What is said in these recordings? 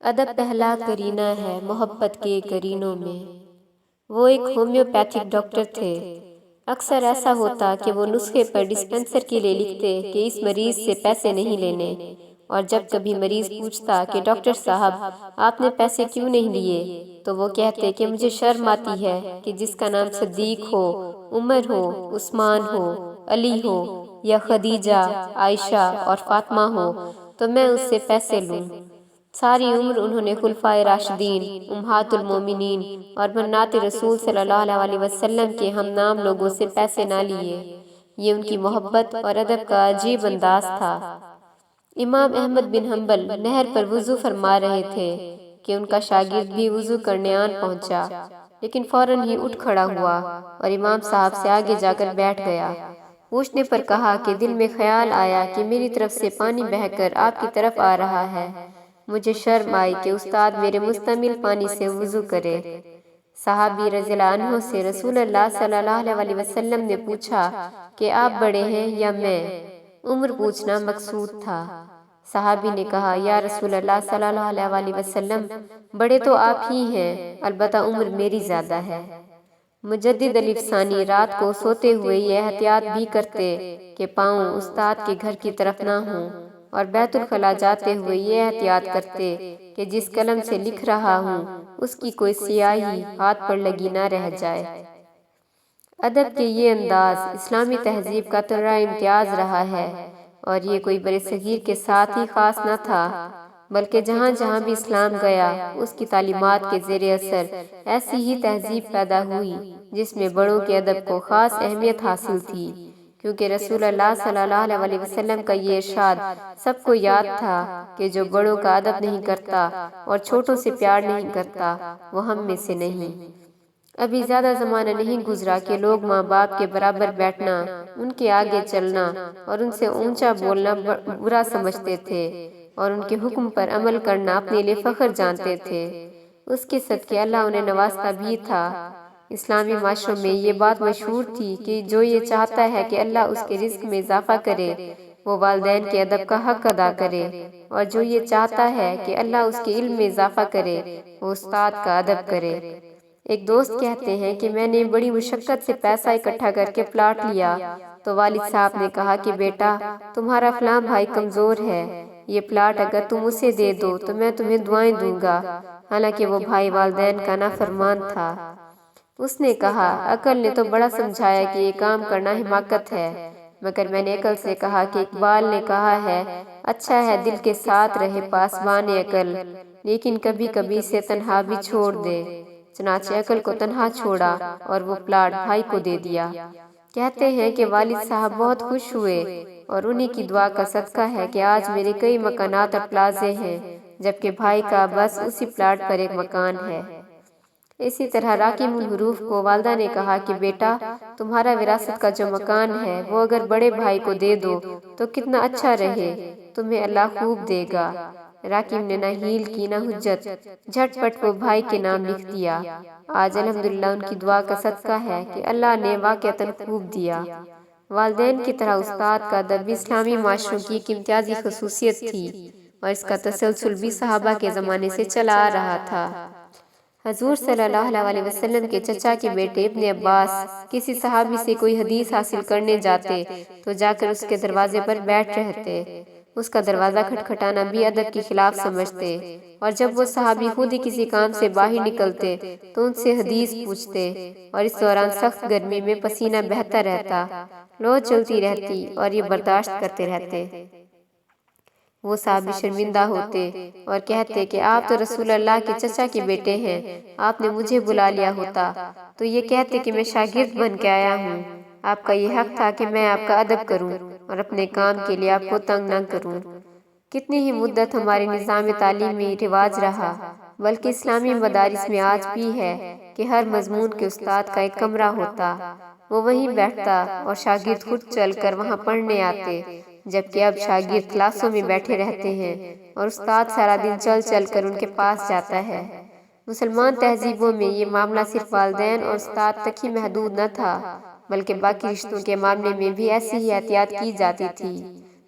ادب پہلا کرینہ ہے محبت کے کرینوں میں۔ وہ ایک ہومیوپیتھک ڈاکٹر تھے۔ اکثر ایسا ہوتا کہ وہ نسخے پر ڈسپنسر کے لیے لکھتے کہ اس مریض سے پیسے نہیں لینے، اور جب کبھی مریض پوچھتا کہ ڈاکٹر صاحب آپ نے پیسے کیوں نہیں لیے، تو وہ کہتے کہ مجھے شرم آتی ہے کہ جس کا نام صدیق ہو، عمر ہو، عثمان ہو، علی ہو یا خدیجہ، عائشہ اور فاطمہ ہو تو میں اس سے پیسے لوں۔ ساری عمر انہوں نے خلفائے راشدین، امہات المومنین اور بنات رسول صلی اللہ علیہ وسلم کے ہم نام لوگوں سے پیسے نہ لیے۔ یہ ان کی محبت اور ادب کا عجیب انداز تھا۔ امام احمد بن حنبل نہر پر وضو فرما رہے تھے کہ ان کا شاگرد بھی وضو کرنے آن پہنچا، لیکن فوراً ہی اٹھ کھڑا ہوا اور امام صاحب سے آگے جا کر بیٹھ گیا۔ پوچھنے پر کہا کہ دل میں خیال آیا کہ میری طرف سے پانی بہہ کر آپ کی طرف آ رہا ہے، مجھے شرم آئی کہ استاد میرے مستعمل پانی سے وضو کرے۔ صحابی رضی اللہ عنہ سے رسول اللہ صلی اللہ علیہ وسلم نے پوچھا کہ آپ بڑے ہیں یا میں؟ عمر پوچھنا مقصود تھا۔ صحابی نے کہا یا رسول اللہ صلی اللہ علیہ وسلم، بڑے تو آپ ہی ہیں، البتہ عمر میری زیادہ ہے۔ مجدد الف ثانی رات کو سوتے ہوئے یہ احتیاط بھی کرتے کہ پاؤں استاد کے گھر کی طرف نہ ہوں، اور بیت الخلاء جاتے ہوئے یہ احتیاط کرتے کہ جس قلم سے لکھ رہا ہوں اس کی کوئی سیاہی ہاتھ پر لگی نہ رہ جائے۔ ادب کے یہ انداز اسلامی تہذیب کا ترا امتیاز رہا ہے، اور یہ کوئی برِ صغیر کے ساتھ ہی خاص نہ تھا، بلکہ جہاں جہاں بھی اسلام گیا اس کی تعلیمات کے زیر اثر ایسی ہی تہذیب پیدا ہوئی جس میں بڑوں کے ادب کو خاص اہمیت حاصل تھی، کیونکہ رسول اللہ صلی اللہ علیہ وسلم کا یہ ارشاد سب کو یاد تھا کہ جو بڑوں کا ادب نہیں کرتا اور چھوٹوں سے پیار نہیں کرتا وہ ہم میں سے نہیں۔ ابھی زیادہ زمانہ نہیں گزرا کہ لوگ ماں باپ کے برابر بیٹھنا، ان کے آگے چلنا اور ان سے اونچا بولنا برا سمجھتے تھے، اور ان کے حکم پر عمل کرنا اپنے لیے فخر جانتے تھے۔ اس کے صدقے اللہ انہیں نوازتا بھی تھا۔ اسلامی معاشروں میں یہ بات مشہور تھی کہ جو یہ چاہتا ہے کہ اللہ اس کے رزق میں اضافہ کرے وہ والدین کے ادب کا حق ادا کرے، اور جو یہ چاہتا ہے کہ اللہ اس کے علم میں اضافہ کرے وہ استاد کا ادب کرے۔ ایک دوست کہتے ہیں کہ میں نے بڑی مشقت سے پیسہ اکٹھا کر کے پلاٹ لیا، تو والد صاحب نے کہا کہ بیٹا تمہارا فلاں بھائی کمزور ہے، یہ پلاٹ اگر تم اسے دے دو تو میں تمہیں دعائیں دوں گا، حالانکہ وہ بھائی والدین کا نافرمان تھا۔ اس نے کہا عقل نے تو بڑا سمجھایا کہ یہ کام کرنا حماقت ہے، مگر میں نے عقل سے کہا کہ اقبال نے کہا ہے اچھا ہے دل کے ساتھ رہے پاسبان عقل، لیکن کبھی کبھی اسے تنہا بھی چھوڑ دے۔ چنانچہ عقل کو تنہا چھوڑا اور وہ پلاٹ بھائی کو دے دیا۔ کہتے ہیں کہ والد صاحب بہت خوش ہوئے، اور انہی کی دعا کا صدقہ ہے کہ آج میرے کئی مکانات اور پلازے ہیں، جبکہ بھائی کا بس اسی پلاٹ پر ایک مکان ہے۔ اسی طرح راکم الحروف کو والدہ نے کہا کہ بیٹا تمہارا وراثت کا جو مکان ہے وہ اگر بڑے بھائی کو دے دو تو کتنا اچھا رہے، تمہیں اللہ خوب دے گا۔ راکم نے نہ ہیل کی نہ حجت، جھٹ پٹ وہ بھائی کے نام لکھ دیا۔ آج الحمدللہ ان کی دعا کا صدقہ ہے کہ اللہ نے واقعتاً خوب دیا۔ والدین کی طرح استاد کا ادب بھی اسلامی معاشروں کی ایک امتیازی خصوصیت تھی، اور اس کا تسلسل بھی صحابہ کے زمانے سے چلا آ رہا تھا۔ حضور صلی اللہ علیہ وسلم کے چچا کے بیٹے ابن عباس کسی صحابی سے کوئی حدیث حاصل کرنے جاتے تو جا کر اس کے دروازے پر بیٹھ رہتے۔ اس کا دروازہ کھٹکھٹانا بھی ادب کے خلاف سمجھتے، اور جب وہ صحابی خود ہی کسی کام سے باہر نکلتے تو ان سے حدیث پوچھتے، اور اس دوران سخت گرمی میں پسینہ بہتا رہتا، لو چلتی رہتی، اور یہ برداشت کرتے رہتے۔ وہ صحابی شرمندہ ہوتے اور کہتے کہ آپ تو رسول اللہ کے چچا کے بیٹے ہیں، آپ نے مجھے بلا لیا ہوتا۔ تو یہ کہتے کہ میں شاگرد بن کے آیا ہوں، آپ کا یہ حق تھا کہ میں آپ کا ادب کروں اور اپنے کام کے لیے آپ کو تنگ نہ کروں۔ کتنی ہی مدت ہمارے نظام تعلیم میں یہ رواج رہا، بلکہ اسلامی مدارس میں آج بھی ہے کہ ہر مضمون کے استاد کا ایک کمرہ ہوتا، وہ وہیں بیٹھتا اور شاگرد خود چل کر وہاں پڑھنے آتے، جبکہ اب شاگرد کلاسوں میں بیٹھے رہتے ہیں اور استاد سارا دن چل چل کر ان کے پاس جاتا ہے۔ مسلمان تہذیبوں میں یہ معاملہ صرف والدین اور استاد تک ہی محدود نہ تھا، بلکہ باقی رشتوں کے معاملے میں بھی ایسی ہی احتیاط کی جاتی تھی۔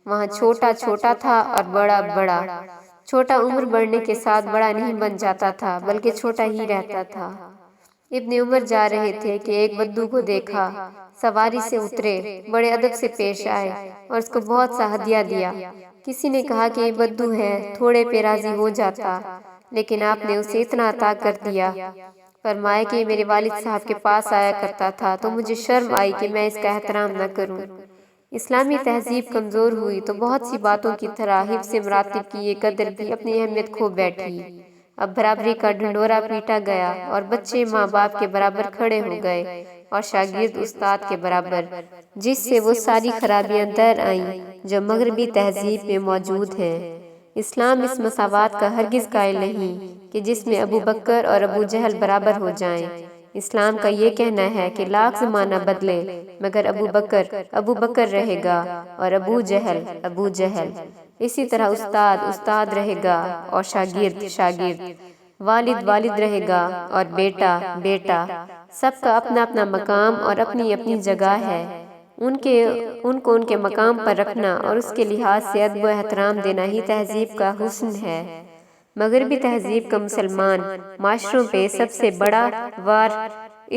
وہاں چھوٹا چھوٹا تھا اور بڑا بڑا۔ چھوٹا عمر بڑھنے کے ساتھ بڑا نہیں بن جاتا تھا بلکہ چھوٹا ہی رہتا تھا۔ ابن عمر جا رہے تھے کہ ایک بدو کو دیکھا، سواری سے اترے، بڑے ادب سے پیش آئے اور اس کو بہت سا ہدیہ دیا۔ کسی نے کہا کہ یہ بدو ہے، تھوڑے پہ راضی ہو جاتا، لیکن آپ نے اسے اتنا عطا کر دیا۔ فرمایا کہ میرے والد صاحب کے پاس آیا کرتا تھا تو مجھے شرم آئی کہ میں اس کا احترام نہ کروں۔ اسلامی تہذیب کمزور ہوئی تو بہت سی باتوں کی طرح حفظ مراتب کی یہ قدر بھی اپنی اہمیت کھو بیٹھی۔ اب برابری کا ڈھنڈورا پیٹا گیا اور بچے ماں باپ کے برابر کھڑے ہو گئے اور شاگرد استاد کے برابر، جس سے وہ ساری خرابیاں در آئیں جو مغربی تہذیب میں موجود ہیں۔ اسلام اس مساوات کا ہرگز قائل نہیں کہ جس میں ابو بکر اور ابو جہل برابر ہو جائیں۔ اسلام کا یہ کہنا ہے کہ لاکھ زمانہ بدلے مگر ابو بکر رہے گا اور ابو جہل۔ اسی طرح استاد رہے گا اور شاگرد، والد رہے گا اور بیٹا۔ سب کا اپنا اپنا مقام اور اپنی اپنی جگہ ہے۔ ان کو ان کے مقام پر رکھنا اور اس کے لحاظ سے ادب و احترام دینا ہی تہذیب کا حسن ہے۔ مغربی تہذیب کا مسلمان معاشروں پہ سب سے بڑا وار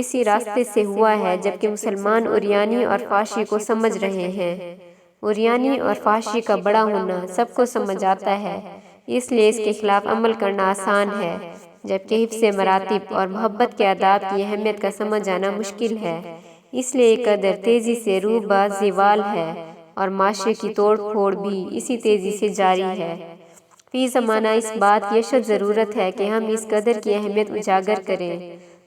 اسی راستے سے ہوا ہے جبکہ مسلمان عریانی اور فحاشی کو سمجھ رہے ہیں۔ عریانی اور فحاشی کا بڑا ہونا سب کو سمجھ آتا ہے، اس لیے اس کے خلاف عمل کرنا آسان ہے، جبکہ حفظ مراتب اور محبت کے آداب کی اہمیت کا سمجھ آنا مشکل ہے۔ اس لیے یہ قدر تیزی سے روح بزوال ہے اور معاشرے کی توڑ پھوڑ بھی اسی تیزی سے جاری ہے۔ فی زمانہ اس بات کی اشد ضرورت ہے کہ ہم اس قدر کی اہمیت اجاگر کریں،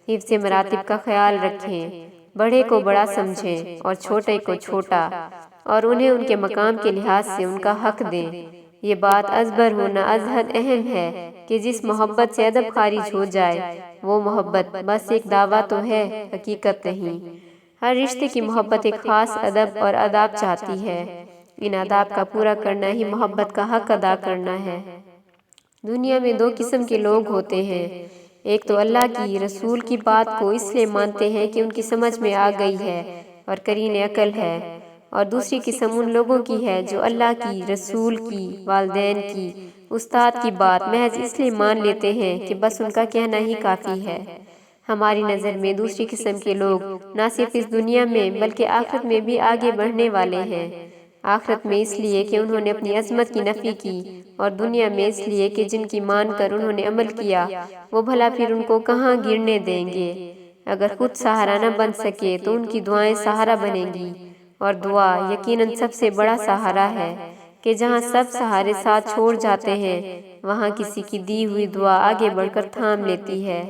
حفظ مراتب کا خیال رکھیں، بڑے کو بڑا سمجھیں اور چھوٹے کو چھوٹا، اور انہیں ان کے مقام کے لحاظ سے ان کا حق دیں۔ یہ بات ازبر ہونا از حد اہم ہے کہ جس محبت سے ادب خارج ہو جائے وہ محبت بس ایک دعویٰ تو ہے، حقیقت نہیں۔ ہر رشتے کی محبت ایک خاص ادب اور آداب چاہتی ہے، ان آداب کا پورا کرنا ہی محبت کا حق ادا کرنا ہے۔ دنیا میں دو قسم کے لوگ ہوتے ہیں، ایک تو اللہ کی رسول کی بات کو اس لیے مانتے ہیں کہ ان کی سمجھ میں آ گئی ہے اور قرین عقل ہے، اور دوسری قسم ان لوگوں کی ہے جو اللہ کی، رسول کی، والدین کی، استاد کی بات محض اس لیے مان لیتے ہیں کہ بس ان کا کہنا ہی کافی ہے۔ ہماری نظر میں دوسری قسم کے لوگ نہ صرف اس دنیا میں بلکہ آخرت میں بھی آگے بڑھنے والے ہیں۔ آخرت میں اس لیے کہ انہوں نے اپنی عظمت کی نفی کی، اور دنیا میں اس لیے کہ جن کی مان کر انہوں نے عمل کیا وہ بھلا پھر ان کو کہاں گرنے دیں گے۔ اگر خود سہارا نہ بن سکے تو ان کی دعائیں سہارا بنیں گی، اور دعا یقیناً سب سے بڑا سہارا ہے کہ جہاں سب سہارے ساتھ چھوڑ جاتے ہیں وہاں کسی کی دی ہوئی دعا آگے بڑھ کر تھام لیتی ہے۔